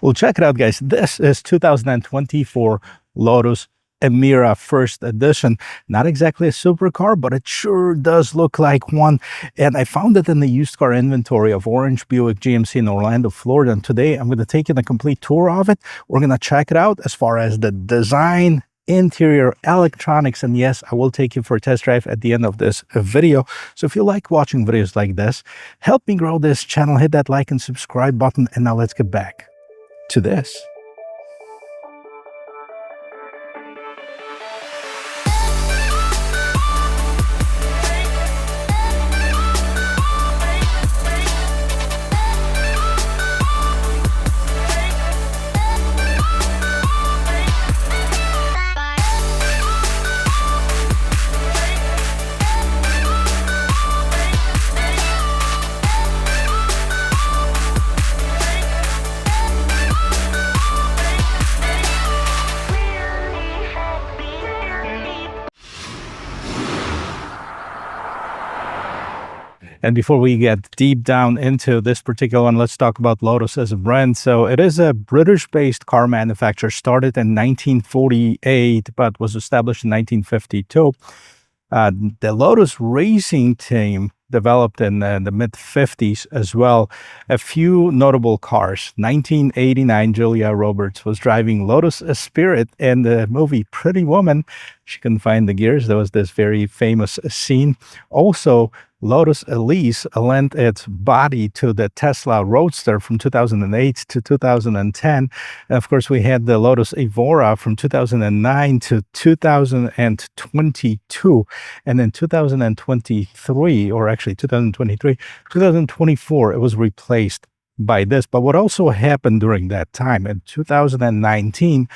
Well, check it out, guys. This is 2024 Lotus Emira first edition. Not exactly a supercar, but it sure does look like one. And I found it in the used car inventory of Orange Buick GMC in Orlando, Florida. And today I'm going to take in a complete tour of it. We're going to check it out as far as the design, interior, electronics, and yes, I will take you for a test drive at the end of this video. So if you like watching videos like this, help me grow this channel, hit that like and subscribe button, and now let's get back to this. And before we get deep down into this particular one, let's talk about Lotus as a brand. So it is a British-based car manufacturer, started in 1948, but was established in 1952. The Lotus racing team developed in the mid-50s as well. A few notable cars. 1989, Julia Roberts was driving Lotus Spirit in the movie Pretty Woman. She couldn't find the gears. There was this very famous scene. Also, Lotus Elise lent its body to the Tesla Roadster from 2008 to 2010. And of course, we had the Lotus Evora from 2009 to 2022. And in 2023, or actually 2024, it was replaced by this. But what also happened during that time, in 2019,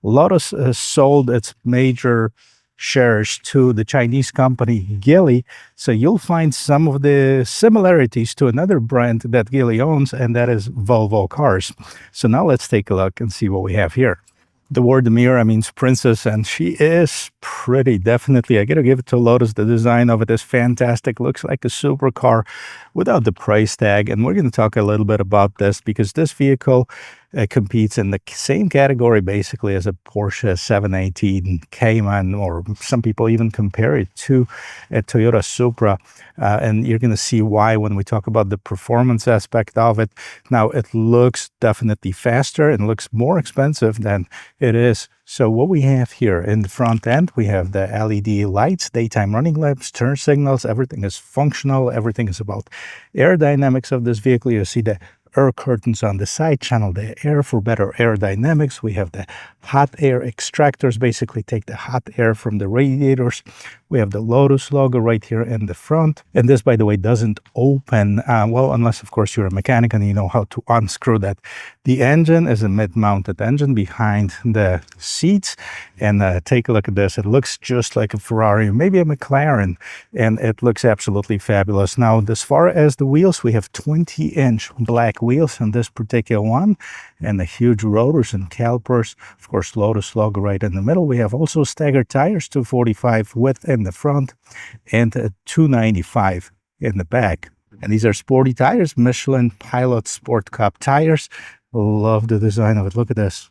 Lotus sold its major shares to the Chinese company Geely. So you'll find some of the similarities to another brand that Geely owns, and that is Volvo Cars. So now let's take a look and see what we have here. The word Emira means princess, and she is pretty, definitely. I gotta give it to Lotus. The design of it is fantastic. Looks like a supercar without the price tag. And we're going to talk a little bit about this because this vehicle competes in the same category basically as a Porsche 718 Cayman, or some people even compare it to a Toyota Supra. And you're going to see why when we talk about the performance aspect of it. Now, it looks definitely faster and looks more expensive than it is. So what we have here in the front end, we have the LED lights, daytime running lamps, turn signals. Everything is functional. Everything is about aerodynamics of this vehicle. You see the air curtains on the side, channel the air for better aerodynamics. We have the hot air extractors, basically take the hot air from the radiators. We have the Lotus logo right here in the front. And this, by the way, doesn't open, well, unless, of course, you're a mechanic and you know how to unscrew that. The engine is a mid-mounted engine behind the seats. And take a look at this. It looks just like a Ferrari, maybe a McLaren, and it looks absolutely fabulous. Now, as far as the wheels, we have 20-inch black wheels on this particular one, and the huge rotors and calipers. Of course, Lotus logo right in the middle. We have also staggered tires, 245 width in the front and 295 in the back. And these are sporty tires, Michelin Pilot Sport Cup tires. Love the design of it. Look at this.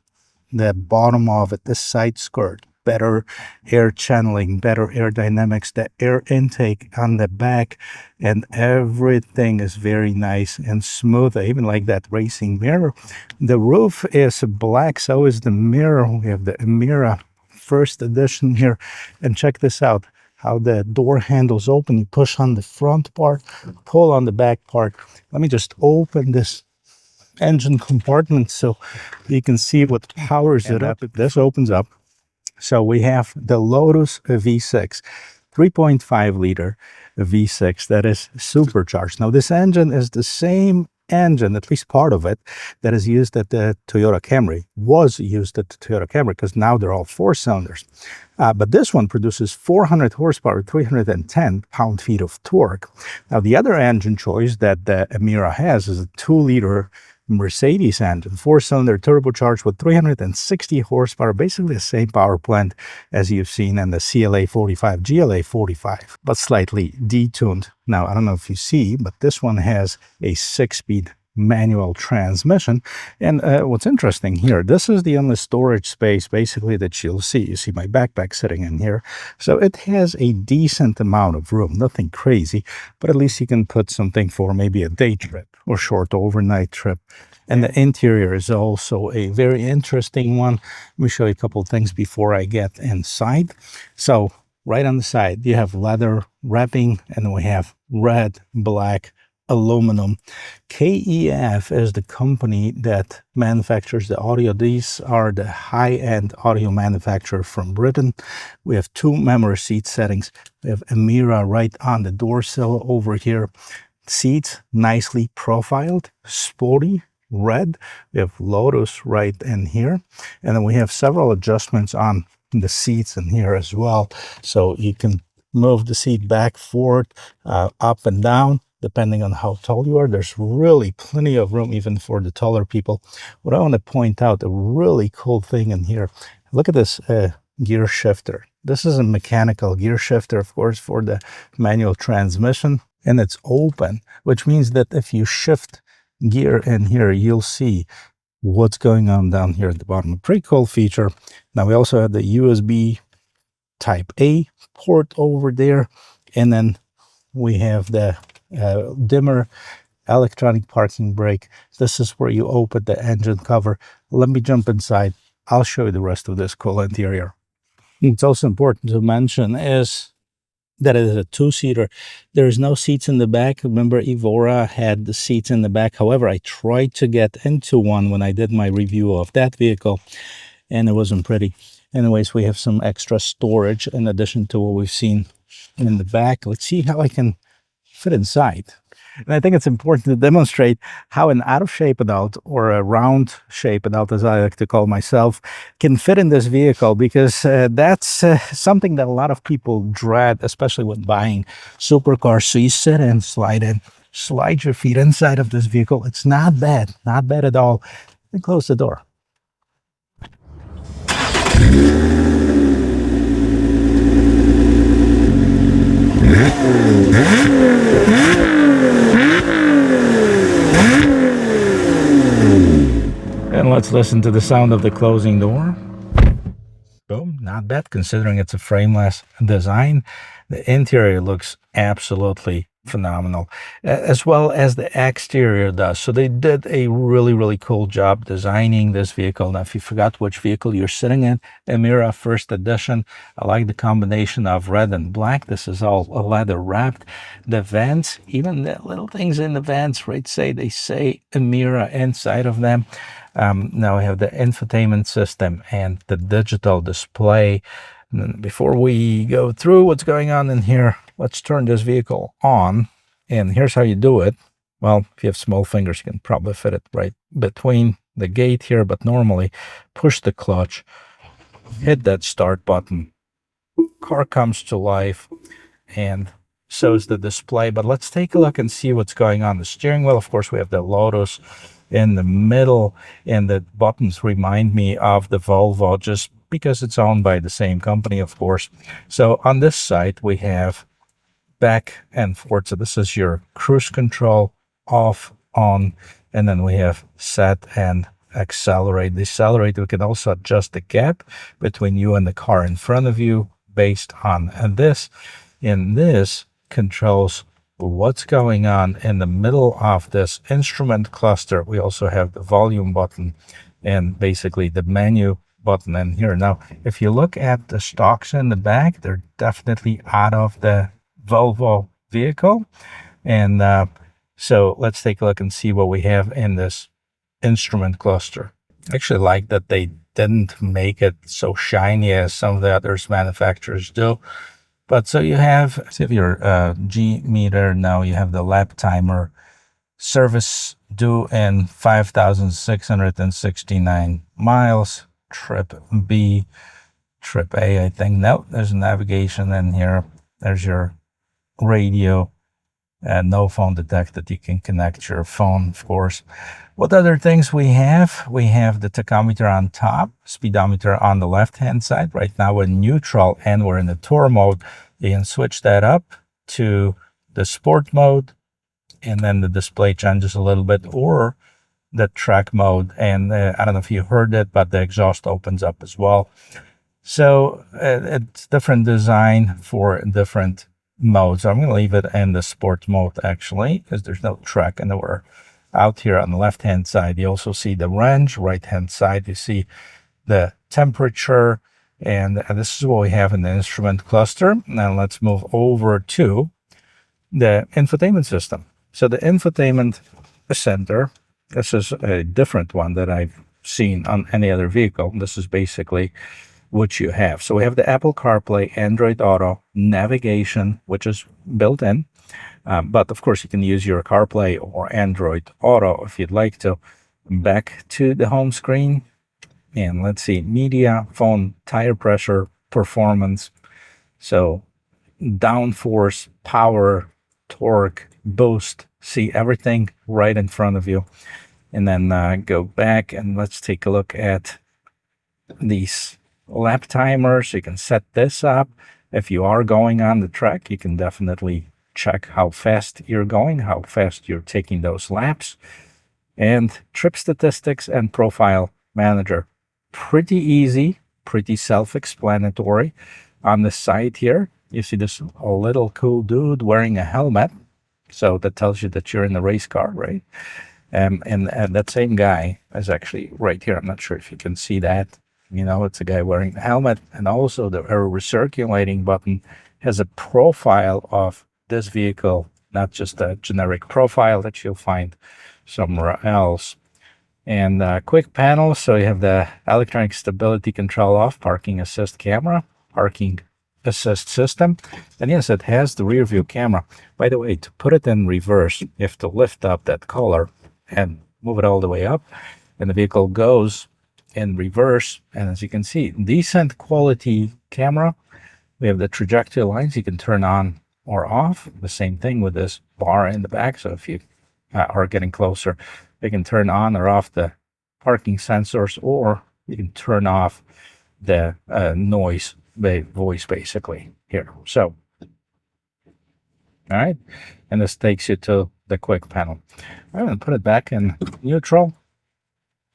The bottom of it, the side skirt, better air channeling, better aerodynamics, the air intake on the back, and everything is very nice and smooth. I even like that racing mirror. The roof is black, so is the mirror. We have the Emira first edition here, and check this out, how the door handles open. You push on the front part, pull on the back part. Let me just open this engine compartment so you can see what powers it up. This opens up. So we have the Lotus V6, 3.5 liter V6 that is supercharged. Now this engine is the same engine, at least part of it, that is used at the Toyota Camry, was used at the Toyota Camry, because now they're all 4 cylinders. But this one produces 400 horsepower, 310 pound-feet of torque. Now the other engine choice that the Emira has is a 2-liter Mercedes engine, 4-cylinder turbocharged with 360 horsepower, basically the same power plant as you've seen in the CLA 45, GLA 45, but slightly detuned. Now, I don't know if you see, but this one has a 6-speed manual transmission. And what's interesting here, this is the only storage space basically that you'll see. You see my backpack sitting in here. So it has a decent amount of room, nothing crazy, but at least you can put something for maybe a day trip or short overnight trip. And the interior is also a very interesting one. Let me show you a couple of things before I get inside. So right on the side, you have leather wrapping, and then we have red, black, aluminum. KEF is the company that manufactures the audio. These are the high-end audio manufacturer from Britain. We have two memory seat settings. We have Emira right on the door sill over here. Seats nicely profiled, sporty, red. We have Lotus right in here. And then we have several adjustments on the seats in here as well. So you can move the seat back, forward, up and down, depending on how tall you are. There's really plenty of room even for the taller people. What I want to point out, a really cool thing in here, look at this gear shifter. This is a mechanical gear shifter, of course, for the manual transmission, and it's open, which means that if you shift gear in here, you'll see what's going on down here at the bottom. A pretty cool feature. Now we also have the USB Type A port over there, and then we have the dimmer electronic parking brake. This is where you open the engine cover. Let me jump inside. I'll show you the rest of this cool interior. It's also important to mention is that it is a two-seater. There is no seats in the back. Remember, Evora had the seats in the back. However, I tried to get into one when I did my review of that vehicle, and it wasn't pretty. Anyways, we have some extra storage in addition to what we've seen in the back. Let's see how I can fit inside. And I think it's important to demonstrate how an out-of-shape adult, or a round-shape adult, as I like to call myself, can fit in this vehicle, because that's something that a lot of people dread, especially when buying supercars. So you sit in, slide your feet inside of this vehicle. It's not bad at all. And close the door. And let's listen to the sound of the closing door. Boom, not bad considering it's a frameless design. The interior looks absolutely phenomenal, as well as the exterior does. So they did a really cool job designing this vehicle. Now, if you forgot which vehicle you're sitting in, Emira First Edition. I like the combination of red and black. This is all leather wrapped. The vents, even the little things in the vents, right, they say Emira inside of them. Now we have the infotainment system and the digital display. And before we go through what's going on in here, let's turn this vehicle on. And here's how you do it. Well, if you have small fingers, you can probably fit it right between the gate here, but normally push the clutch, hit that start button, car comes to life, and so is the display. But let's take a look and see what's going on. The steering wheel, of course, we have the Lotus in the middle, and the buttons remind me of the Volvo, just because it's owned by the same company, of course. So on this side, we have back and forth. So this is your cruise control, off, on, and then we have set and accelerate. Decelerate, we can also adjust the gap between you and the car in front of you based on this. And this controls what's going on in the middle of this instrument cluster. We also have the volume button and basically the menu button in here. Now, if you look at the stalks in the back, they're definitely out of the Volvo vehicle. And so let's take a look and see what we have in this instrument cluster. I actually like that they didn't make it so shiny as some of the others manufacturers do. But so you have your G meter. Now you have the lap timer, service due in 5,669 miles, trip B, trip A, I think. No, there's navigation in here. There's your radio, no phone detected. You can connect your phone, of course. What other things we have? We have the tachometer on top, speedometer on the left-hand side. Right now we're in neutral and we're in the tour mode. You can switch that up to the sport mode, and then the display changes a little bit, or the track mode. And I don't know if you heard it, but the exhaust opens up as well. So it's different design for different modes. I'm going to leave it in the sport mode actually, because there's no track anywhere. Out here on the left hand side, you also see the range. Right hand side, you see the temperature, and this is what we have in the instrument cluster. Now let's move over to the infotainment system. So the infotainment center, this is a different one that I've seen on any other vehicle. This is basically what you have. So we have the Apple CarPlay, Android Auto, navigation, which is built in. But of course, you can use your CarPlay or Android Auto if you'd like to. Back to the home screen. And let's see, media, phone, tire pressure, performance. So downforce, power, torque, boost, see everything right in front of you. And then go back and let's take a look at these lap timers. You can set this up. If you are going on the track, you can definitely check how fast you're going, how fast you're taking those laps. And trip statistics and profile manager. Pretty easy, pretty self-explanatory. On the side here, you see this little cool dude wearing a helmet. So that tells you that you're in the race car, right? And that same guy is actually right here. I'm not sure if you can see that. You know, it's a guy wearing a helmet. And also the recirculating button has a profile of this vehicle, not just a generic profile that you'll find somewhere else. And quick panel, so you have the electronic stability control off, parking assist camera, parking assist system. And yes, it has the rear view camera. By the way, to put it in reverse, you have to lift up that collar and move it all the way up, and the vehicle goes in reverse. And as you can see, decent quality camera. We have the trajectory lines you can turn on or off. The same thing with this bar in the back. So if you are getting closer, you can turn on or off the parking sensors, or you can turn off the noise voice basically here. So, all right. And this takes you to the quick panel. I'm going to put it back in neutral.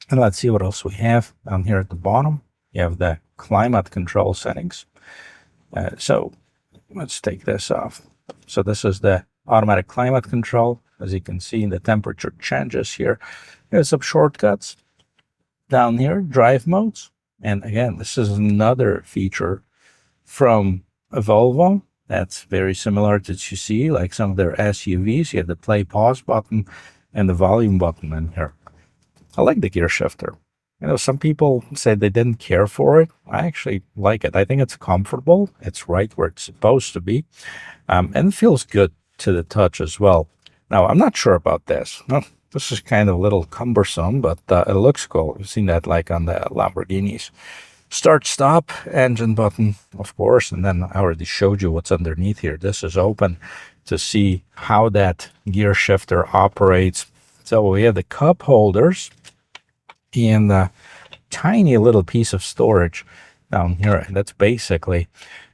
And let's see what else we have down here at the bottom. You have the climate control settings. So let's take this off. So this is the automatic climate control. As you can see, the temperature changes here. There's some shortcuts down here, drive modes. And again, this is another feature from Volvo that's very similar to what you see, like some of their SUVs. You have the play pause button and the volume button in here. I like the gear shifter. You know, some people say they didn't care for it. I actually like it. I think it's comfortable. It's right where it's supposed to be. And it feels good to the touch as well. Now, I'm not sure about this. Well, this is kind of a little cumbersome, but it looks cool. You've seen that like on the Lamborghinis. Start, stop, engine button, of course. And then I already showed you what's underneath here. This is open to see how that gear shifter operates. So we have the cup holders and the tiny little piece of storage down here. And that's basically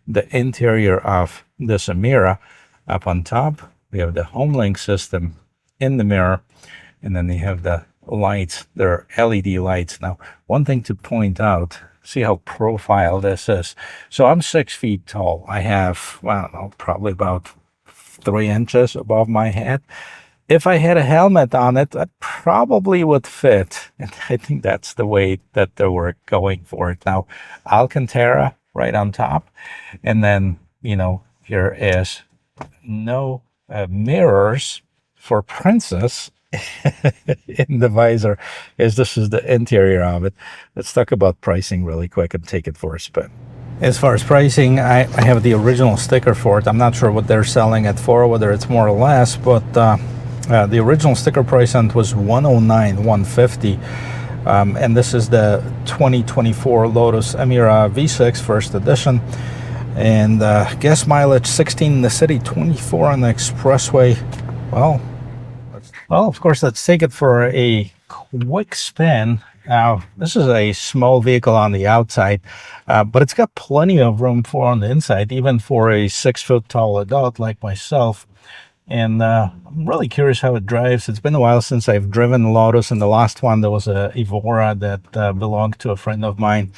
the interior of this Emira. Up on top, we have the HomeLink system in the mirror, and then they have the lights. They're LED lights. Now, one thing to point out, see how profile this is. So I'm 6 feet tall. I have, well, I don't know, probably about 3 inches above my head. If I had a helmet on it, that probably would fit. And I think that's the way that they were going for it. Now, Alcantara right on top. And then, you know, here is no mirrors for Princess in the visor. This is the interior of it. Let's talk about pricing really quick and take it for a spin. As far as pricing, I have the original sticker for it. I'm not sure what they're selling it for, whether it's more or less, but the original sticker price on it was $109, $150. And this is the 2024 Lotus Emira V6 first edition. And gas mileage 16 in the city, 24 on the expressway. Well, of course, let's take it for a quick spin. Now, this is a small vehicle on the outside, but it's got plenty of room for on the inside, even for a 6 foot tall adult like myself. And I'm really curious how it drives. It's been a while since I've driven a Lotus, and the last one there was a Evora that belonged to a friend of mine.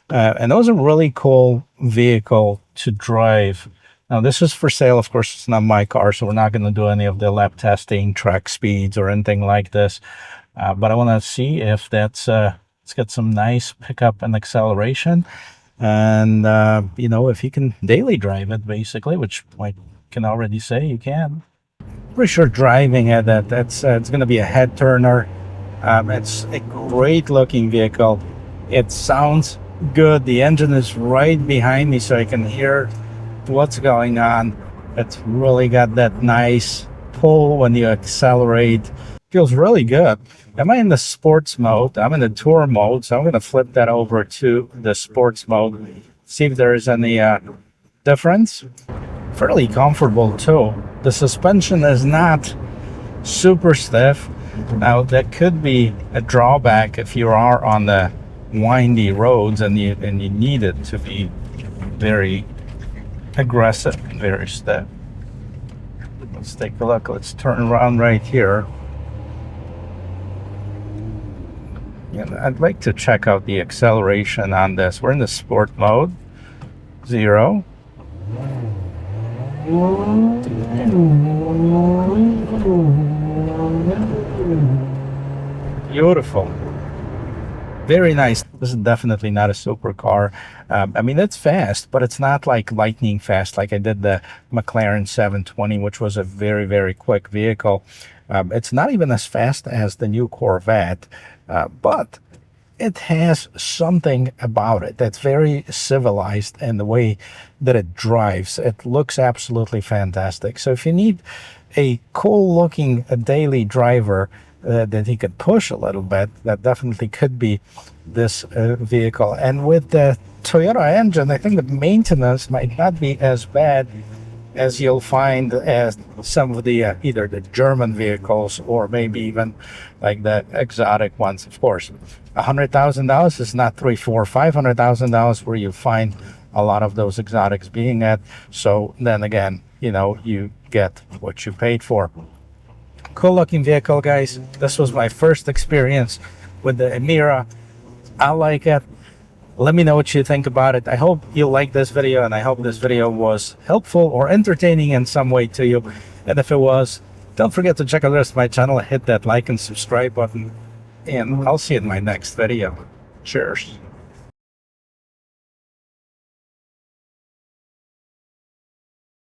And that was a really cool vehicle to drive. Now, this is for sale. Of course, it's not my car, so we're not going to do any of the lap testing, track speeds, or anything like this. But I want to see if that's it's got some nice pickup and acceleration, and you know, if you can daily drive it, basically, which I can already say you can. Pretty sure driving at that's it's going to be a head turner. It's a great looking vehicle. It sounds good. The engine is right behind me, so I can hear what's going on. It's really got that nice pull when you accelerate. Feels really good. Am I in the sports mode? I'm in the tour mode, so I'm going to flip that over to the sports mode. See if there is any difference. Fairly comfortable too. The suspension is not super stiff. Now that could be a drawback if you are on the windy roads and you need it to be very aggressive and very stiff. Let's take a look. Let's turn around right here. And I'd like to check out the acceleration on this. We're in the sport mode. 0. Beautiful. Very nice. This is definitely not a supercar. I mean, it's fast, but it's not like lightning fast like I did the McLaren 720, which was a very, very quick vehicle. It's not even as fast as the new Corvette, but it has something about it that's very civilized in the way that it drives. It looks absolutely fantastic. So if you need a cool looking daily driver that he could push a little bit, that definitely could be this vehicle. And with the Toyota engine, I think the maintenance might not be as bad as you'll find as some of the either the German vehicles or maybe even like the exotic ones. Of course, $100,000 is not $500,000 where you find a lot of those exotics being at. So then again, you know, you get what you paid for. Cool looking vehicle, guys. This was my first experience with the Emira. I like it. Let me know what you think about it. I hope you like this video, and I hope this video was helpful or entertaining in some way to you. And if it was, don't forget to check out the rest of my channel, hit that like and subscribe button, and I'll see you in my next video. Cheers.